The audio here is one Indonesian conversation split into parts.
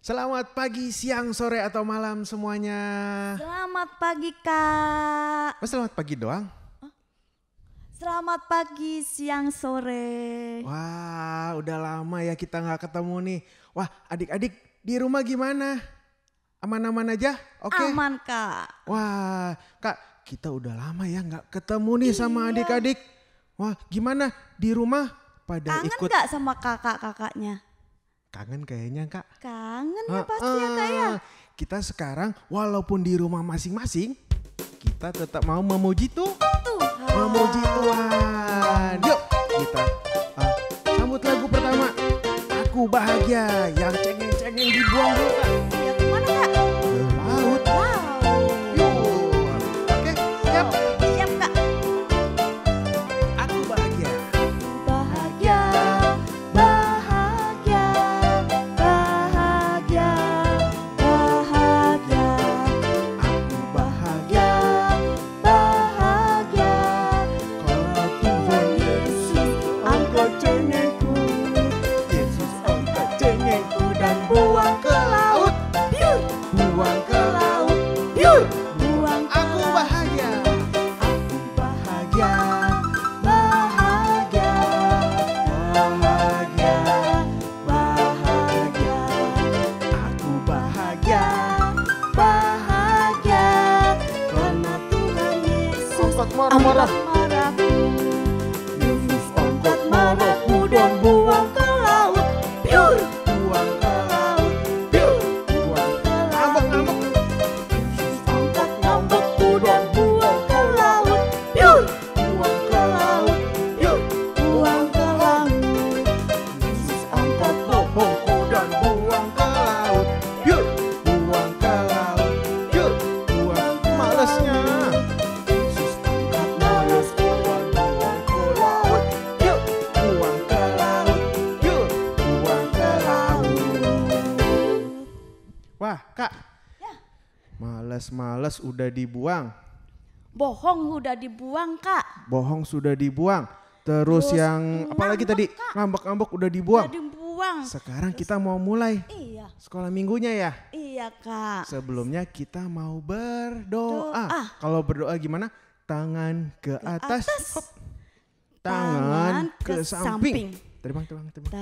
Selamat pagi, siang, sore, atau malam semuanya. Selamat pagi Kak. Selamat pagi doang? Selamat pagi, siang, sore. Wah, udah lama ya kita nggak ketemu nih. Wah, adik-adik di rumah gimana? Aman-aman aja? Oke? Aman Kak. Wah, Kak, kita udah lama ya nggak ketemu nih sama Iya. adik-adik. Wah, gimana di rumah pada Kangen ikut? gak sama kakak-kakaknya? Kangen kayaknya, Kak. Kangen ya pasti ya Kak ya. Kita sekarang walaupun di rumah masing-masing, kita tetap mau memuji Tuhan. Memuji Tuhan. Yuk kita sambut lagu pertama. Aku bahagia, yang cengeng-cengeng dibuang dulu Kak. Ya kemana Kak? Ke laut. Wow. Yuk. Oke, siap. Siap Kak. Aku bahagia. Bahagia, bahagia, bahagia, bahagia. Aku bahagia. Bahagia, Karena Tuhan Yesus angkat cengengku. Yesus angkat cengengku dan buang ke laut. Biur, Buang ke laut. biur, buang ke Aku laut. bahagia. Aku bahagia. Bahagia, Bahagia. bahagia, Aku bahagia. bahagia. Karena Tuhan Yesus Angkat marah-marah. angkat marahku. Yesus Angkat marahku dan buang ke laut. Biur, buang ke laut. Yuk, buang. Ngambek-ngambek. Yesus angkat ngambekku dan buang ke laut. biur, Buang ke laut. Yuk, buang ke laut. Yesus angkat bohongku dan buang ke laut. Yuk, buang ke laut. Yuk, buang malesnya. Yesus angkat malesku dan buang ke laut. Yuk, buang ke laut. Yuk, buang ke laut. Wah, Kak. Ya. Males-males udah dibuang. Bohong udah dibuang Kak. Bohong sudah dibuang. Terus Terus yang apalagi ngambek, tadi? Kak. Ngambek-ngambek udah dibuang. Udah dibuang. Sekarang kita mau mulai Iya, sekolah minggunya ya. iya Kak. Sebelumnya kita mau berdoa. Doa. Kalau berdoa gimana? Tangan ke atas. atas. Hop. Tangan ke samping. Terbang. Tangan ke depan.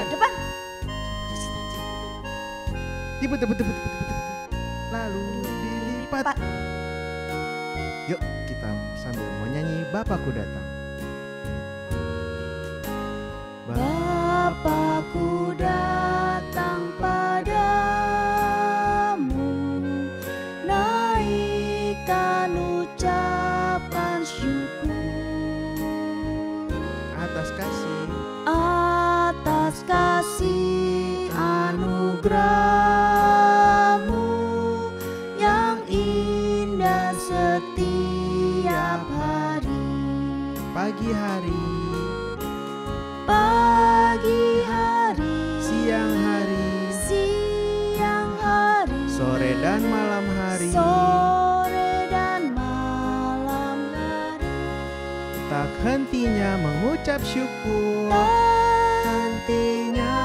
depan. Tipe. Lalu dilipat. Lipat. Yuk kita sambil mau nyanyi Bapakku Datang. Bapakku datang padamu, naikkan ucapan syukur Atas kasih atas kasih anugerahmu yang indah setiap hari. pagi hari, Pagi hari, siang hari, siang hari, sore dan malam hari. sore dan malam hari. Tak hentinya mengucap syukur. Hentinya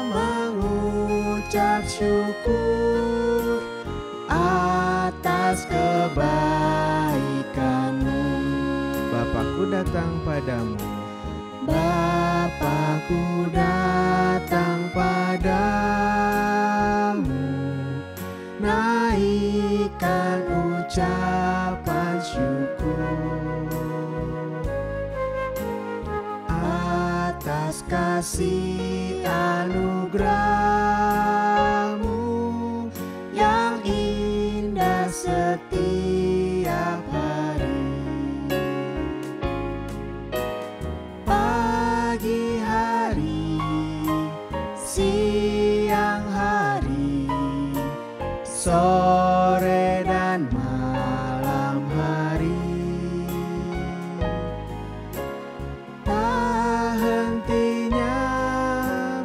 mengucap syukur atas kebaikanmu. Bapakku datang padamu. Bapakku datang padamu, naikkan ucapan syukur atas kasih anugerahmu yang indah setiap hari. Pagi hari, siang hari, sore dan malam hari. Tak hentinya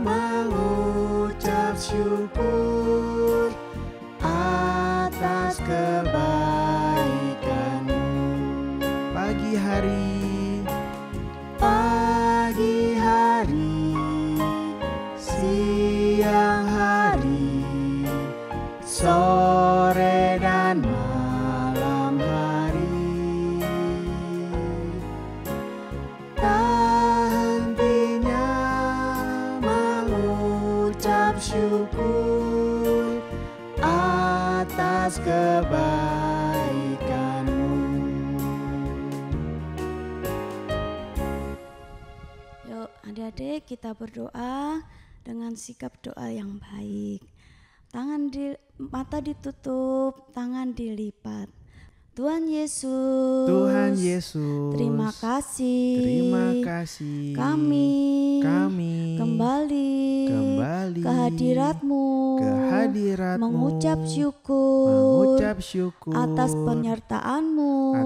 mengucap syukur atas kebaikanmu. Pagi hari, Pagi hari, atas kebaikan-Mu. Yuk adik-adik kita berdoa dengan sikap doa yang baik. Mata ditutup, tangan dilipat. Tuhan Yesus, Tuhan Yesus, terima kasih, kami kembali ke hadirat-Mu, mengucap syukur atas penyertaan-Mu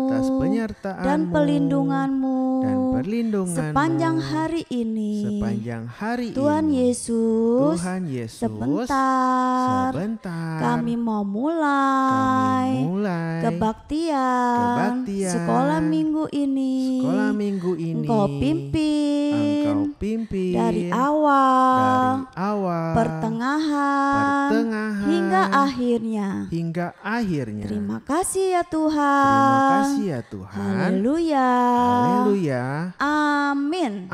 dan pelindungan-Mu sepanjang hari ini. Tuhan Yesus, sebentar kami mau mulai kebaktian sekolah minggu ini. Engkau pimpin dari awal, pertengahan hingga akhirnya. Terima kasih ya Tuhan. Haleluya. Amin.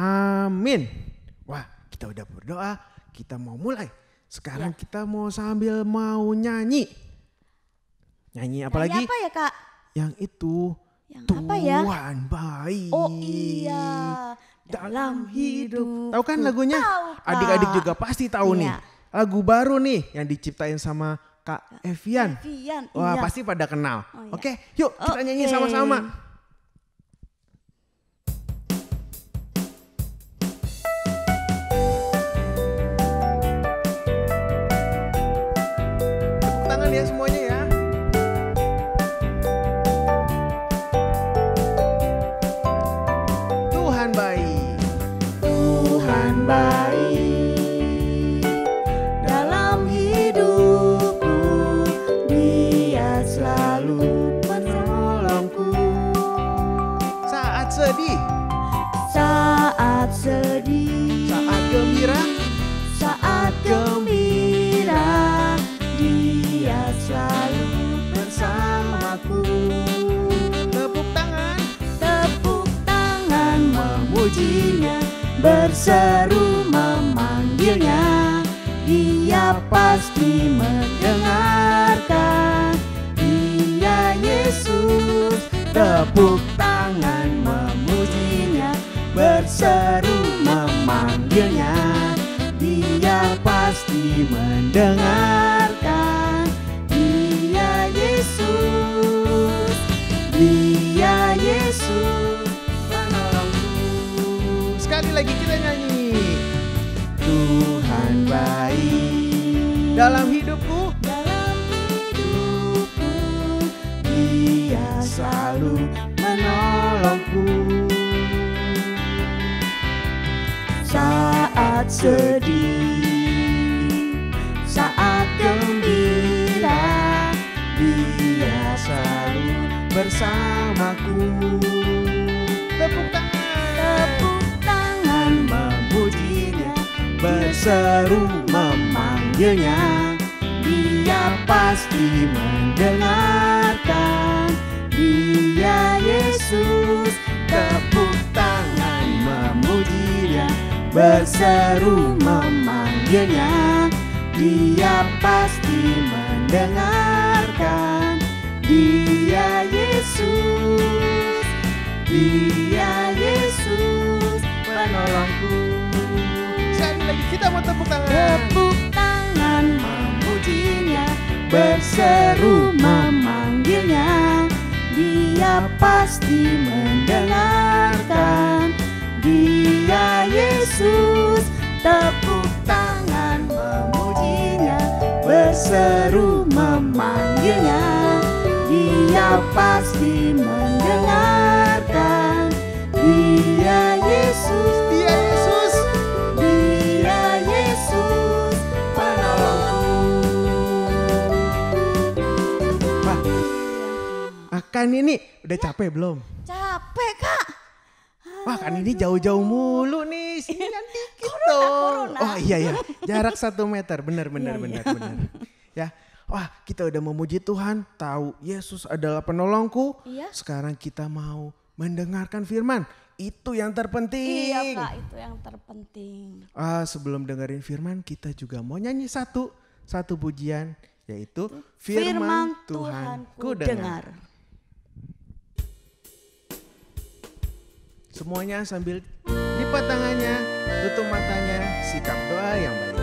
Wah, kita udah berdoa, kita mau mulai. Sekarang kita mau nyanyi. Nyanyi apa lagi? Apa ya Kak? Yang itu, apa ya? Tuhan baik. Oh iya, dalam hidup. Tahu kan lagunya? Tahu, Kak. Adik-adik juga pasti tahu nih. Iya. Lagu baru nih yang diciptain sama Kak Evian. Wah, iya. pasti pada kenal. Oh, iya. Oke, yuk kita nyanyi sama-sama. Tepuk tangan ya semuanya ya. Tuhan baik. Tuhan baik dalam hidupku, Dia selalu menolongku. Saat sedih, Saat sedih, saat gembira, Dia selalu bersamaku. tepuk tangan, Memujinya, berseru memanggilnya, Dia pasti mendengarkan. Dia Yesus, tepuk tangan memujinya, berseru memanggilnya, Dia pasti mendengarkan. Dia Yesus penolongku. sekali lagi kita nyanyi. Tuhan baik Dalam hidupku, Dia selalu menolongku. Saat sedih, saat gembira, Dia selalu bersamaku. tepuk tangan memujinya, berseru memanggilnya, Dia pasti mendengarkan. Dia Yesus, tepuk tangan memujinya, berseru memanggilnya, Dia pasti mendengarkan. Dia Yesus penolongku. sekali lagi kita mau tepuk tangan. Tepuk tangan memujinya, berseru memanggilnya, Dia pasti mendengarkan. Dia Yesus, tepuk tangan memujinya, berseru memanggilnya, Dia pasti mendengarkan. Dia Yesus penolongku. Kan ini udah capek belum? Capek Kak. Wah, kan ini jauh-jauh mulu nih, sinian dikit dong. Oh iya, jarak 1 meter, benar. Ya, wah kita udah memuji Tuhan, tahu Yesus adalah penolongku. Iya. Sekarang kita mau mendengarkan firman, itu yang terpenting. Iya Kak, itu yang terpenting. Sebelum dengerin firman, kita juga mau nyanyi satu pujian yaitu firman Tuhan ku dengar. Semuanya sambil lipat tangannya, tutup matanya, sikap doa yang baik.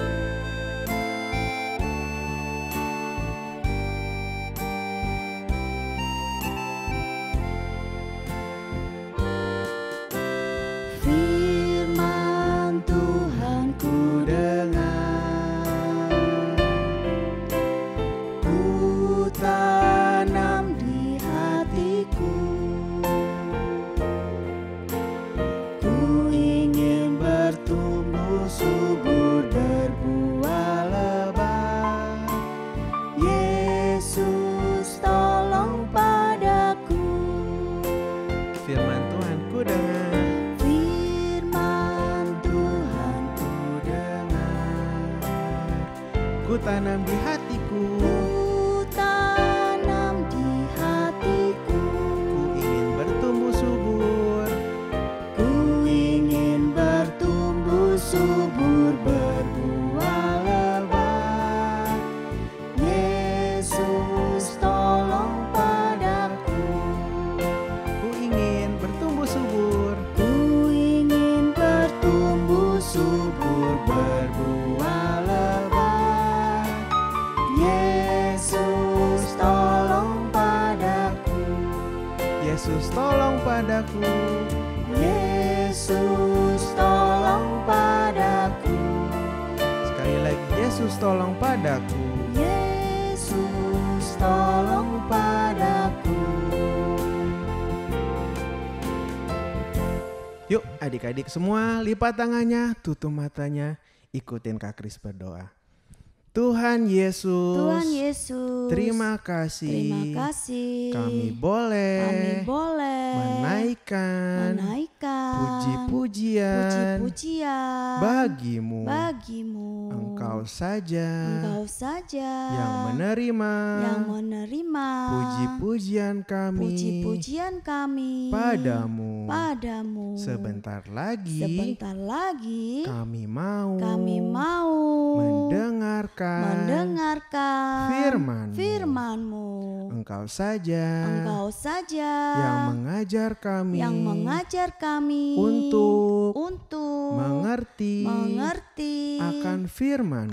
Firman Tuhan ku dengar, ku tanam di hatiku. Ku ingin bertumbuh subur, berbuah lebat. Yesus tolong padaku. Firman Tuhan ku dengar. Firman Tuhan ku dengar, Ku tanam di hatiku, ku tanam di hatiku. ku ingin bertumbuh subur, Ku ingin bertumbuh subur, berbuah lebat. Yesus tolong padaku. ku ingin bertumbuh subur, Ku ingin bertumbuh subur, berbuah lebat. Yesus tolong padaku. Yesus tolong padaku. Yesus tolong padaku. Sekali lagi, Yesus tolong padaku. Yesus tolong padaku. Yuk adik-adik semua lipat tangannya, tutup matanya, ikutin Kak Kris berdoa. Tuhan Yesus, Tuhan Yesus, terima kasih, terima kasih. kami boleh menaikkan puji-pujian bagimu. Engkau saja yang menerima puji-pujian kami padamu. Sebentar lagi kami mau mendengarkan firman-Mu. Engkau saja yang mengajar kami untuk mengerti akan firman-Mu.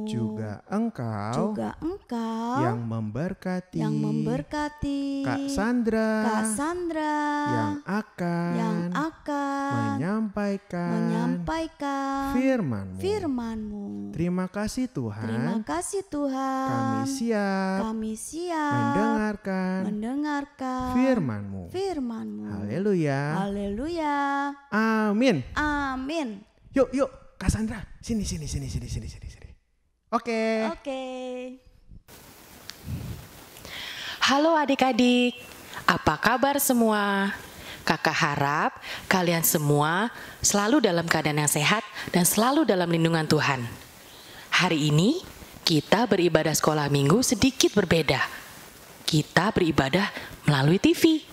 Juga Engkau yang memberkati Kak Sandra yang akan menyampaikan firman-Mu. Terima kasih Tuhan. Kami siap mendengarkan firman-Mu. Haleluya. Amin. Yuk, Kak Sandra, sini. Oke. Halo adik-adik, apa kabar semua? Kakak harap kalian semua selalu dalam keadaan yang sehat dan selalu dalam lindungan Tuhan. Hari ini kita beribadah sekolah minggu sedikit berbeda. Kita beribadah melalui TV.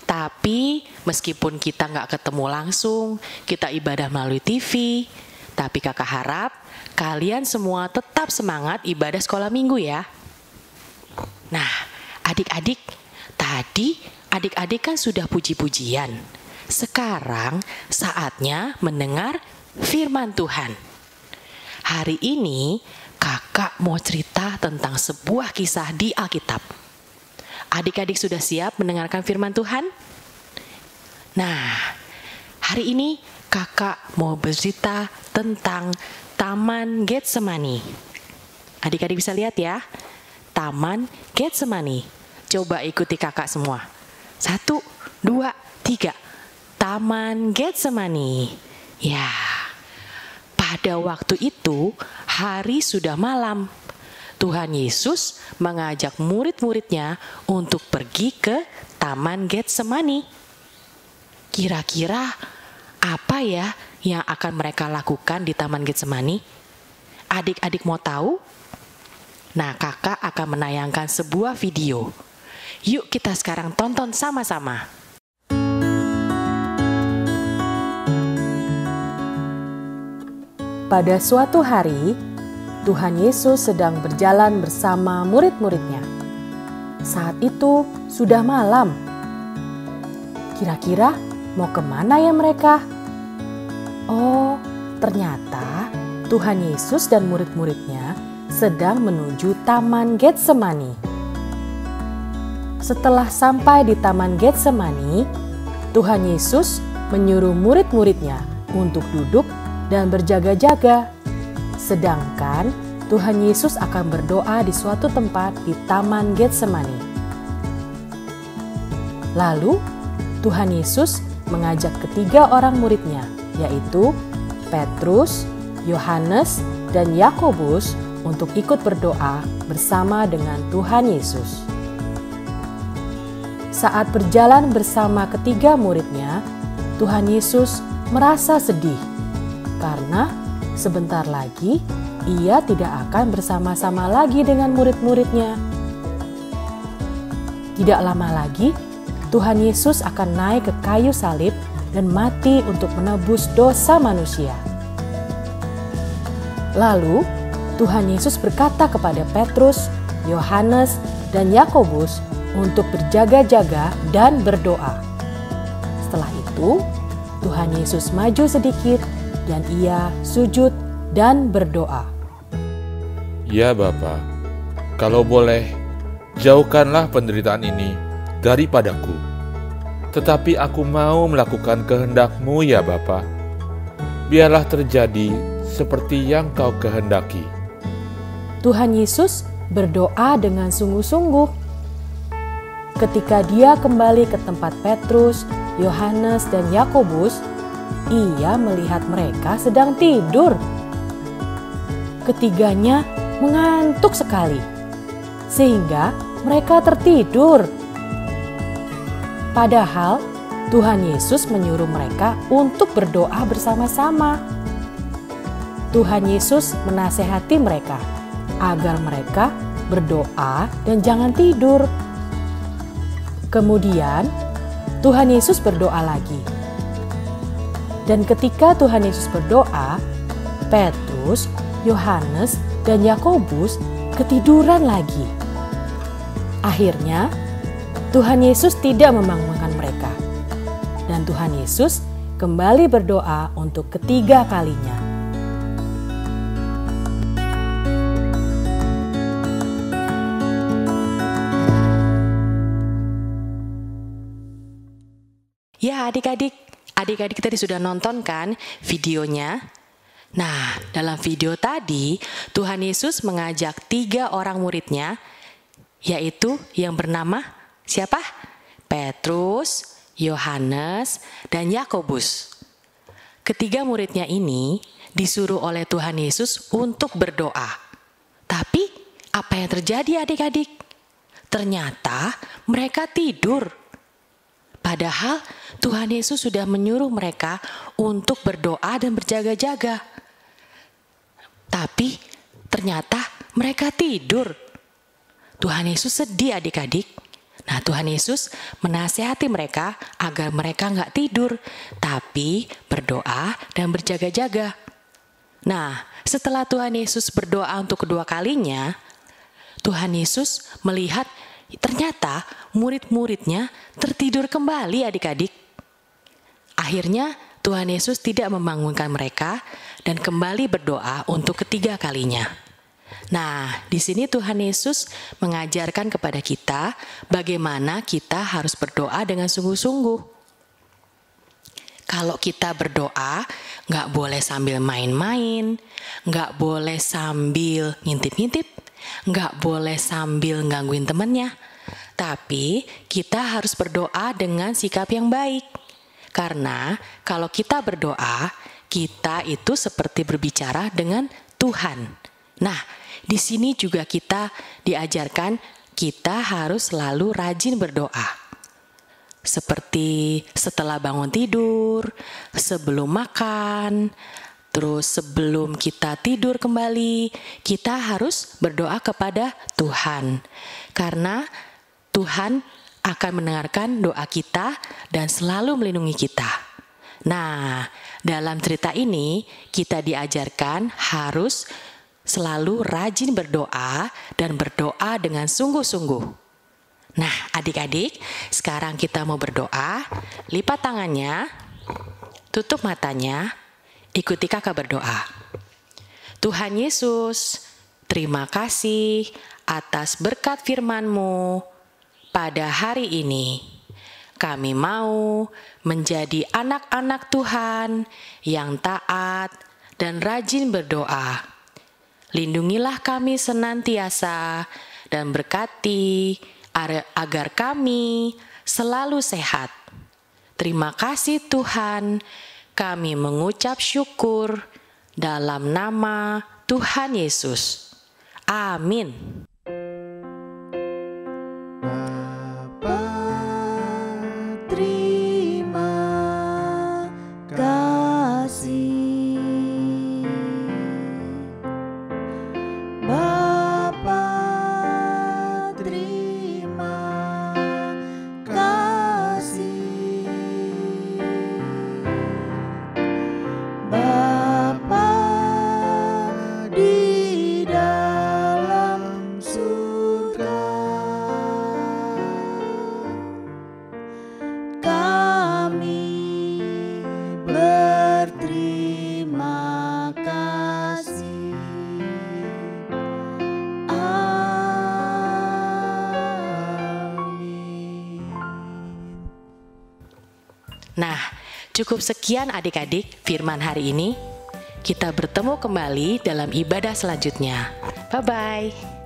Tapi meskipun kita nggak ketemu langsung, kita ibadah melalui TV. Tapi kakak harap kalian semua tetap semangat ibadah sekolah minggu ya. Nah, adik-adik, tadi adik-adik kan sudah puji-pujian. Sekarang saatnya mendengar firman Tuhan. Hari ini kakak mau cerita tentang sebuah kisah di Alkitab. Adik-adik sudah siap mendengarkan firman Tuhan? Nah, hari ini kakak mau bercerita tentang Taman Getsemani. Adik-adik bisa lihat ya, Taman Getsemani. Coba ikuti kakak semua. 1, 2, 3. Taman Getsemani. Ya, pada waktu itu hari sudah malam. Tuhan Yesus mengajak murid-muridnya untuk pergi ke Taman Getsemani. Kira-kira apa ya yang akan mereka lakukan di Taman Getsemani? Adik-adik mau tahu? Nah, kakak akan menayangkan sebuah video. Yuk kita sekarang tonton sama-sama. Pada suatu hari, Tuhan Yesus sedang berjalan bersama murid-muridnya. Saat itu sudah malam. Kira-kira mau kemana ya mereka? Oh, ternyata Tuhan Yesus dan murid-muridnya sedang menuju Taman Getsemani. Setelah sampai di Taman Getsemani, Tuhan Yesus menyuruh murid-muridnya untuk duduk dan berjaga-jaga. Sedangkan Tuhan Yesus akan berdoa di suatu tempat di Taman Getsemani. Lalu Tuhan Yesus mengajak ketiga orang muridnya, yaitu Petrus, Yohanes, dan Yakobus untuk ikut berdoa bersama dengan Tuhan Yesus. Saat berjalan bersama ketiga muridnya, Tuhan Yesus merasa sedih karena sebentar lagi ia tidak akan bersama-sama lagi dengan murid-muridnya. Tidak lama lagi, Tuhan Yesus akan naik ke kayu salib dan mati untuk menebus dosa manusia. Lalu, Tuhan Yesus berkata kepada Petrus, Yohanes, dan Yakobus untuk berjaga-jaga dan berdoa. Setelah itu, Tuhan Yesus maju sedikit dan ia sujud dan berdoa. Ya Bapa, kalau boleh, jauhkanlah penderitaan ini daripadaku. Tetapi aku mau melakukan kehendak-Mu ya Bapa. Biarlah terjadi seperti yang Kau kehendaki. Tuhan Yesus berdoa dengan sungguh-sungguh. Ketika dia kembali ke tempat Petrus, Yohanes, dan Yakobus, ia melihat mereka sedang tidur. Ketiganya mengantuk sekali, sehingga mereka tertidur. Padahal Tuhan Yesus menyuruh mereka untuk berdoa bersama-sama. Tuhan Yesus menasehati mereka agar mereka berdoa dan jangan tidur. Kemudian Tuhan Yesus berdoa lagi. Dan ketika Tuhan Yesus berdoa, Petrus, Yohanes, dan Yakobus ketiduran lagi. Akhirnya, Tuhan Yesus tidak membangunkan mereka. Dan Tuhan Yesus kembali berdoa untuk ketiga kalinya. Ya adik-adik tadi sudah nonton kan videonya? Nah, dalam video tadi Tuhan Yesus mengajak 3 orang muridnya, yaitu yang bernama siapa? Petrus, Yohanes, dan Yakobus. Ketiga muridnya ini disuruh oleh Tuhan Yesus untuk berdoa. Tapi apa yang terjadi adik-adik? Ternyata mereka tidur. Padahal Tuhan Yesus sudah menyuruh mereka untuk berdoa dan berjaga-jaga. Tapi ternyata mereka tidur. Tuhan Yesus sedih adik-adik. Nah, Tuhan Yesus menasehati mereka agar mereka nggak tidur, tapi berdoa dan berjaga-jaga. Nah, setelah Tuhan Yesus berdoa untuk kedua kalinya, Tuhan Yesus melihat ternyata murid-muridnya tertidur kembali adik-adik. Akhirnya Tuhan Yesus tidak membangunkan mereka dan kembali berdoa untuk ketiga kalinya. Nah, di sini Tuhan Yesus mengajarkan kepada kita bagaimana kita harus berdoa dengan sungguh-sungguh. Kalau kita berdoa, nggak boleh sambil main-main, nggak boleh sambil ngintip-ngintip, nggak boleh sambil gangguin temannya. Tapi kita harus berdoa dengan sikap yang baik. Karena kalau kita berdoa, kita itu seperti berbicara dengan Tuhan. Nah, di sini juga kita diajarkan kita harus selalu rajin berdoa. Seperti setelah bangun tidur, sebelum makan, terus sebelum kita tidur kembali, kita harus berdoa kepada Tuhan. Karena Tuhan akan mendengarkan doa kita dan selalu melindungi kita. Nah, dalam cerita ini kita diajarkan harus selalu rajin berdoa dan berdoa dengan sungguh-sungguh. Nah, adik-adik, sekarang kita mau berdoa. Lipat tangannya, tutup matanya, ikuti kakak berdoa. Tuhan Yesus, terima kasih atas berkat firman-Mu pada hari ini. Kami mau menjadi anak-anak Tuhan yang taat dan rajin berdoa. Lindungilah kami senantiasa dan berkati agar kami selalu sehat. Terima kasih Tuhan, kami mengucap syukur dalam nama Tuhan Yesus. Amin. Bapa, terima kasih. Bapa, terima kasih. Bapa di dalam surga, kami berterima kasih. Amin. Nah, cukup sekian adik-adik firman hari ini. Kita bertemu kembali dalam ibadah selanjutnya. Bye-bye.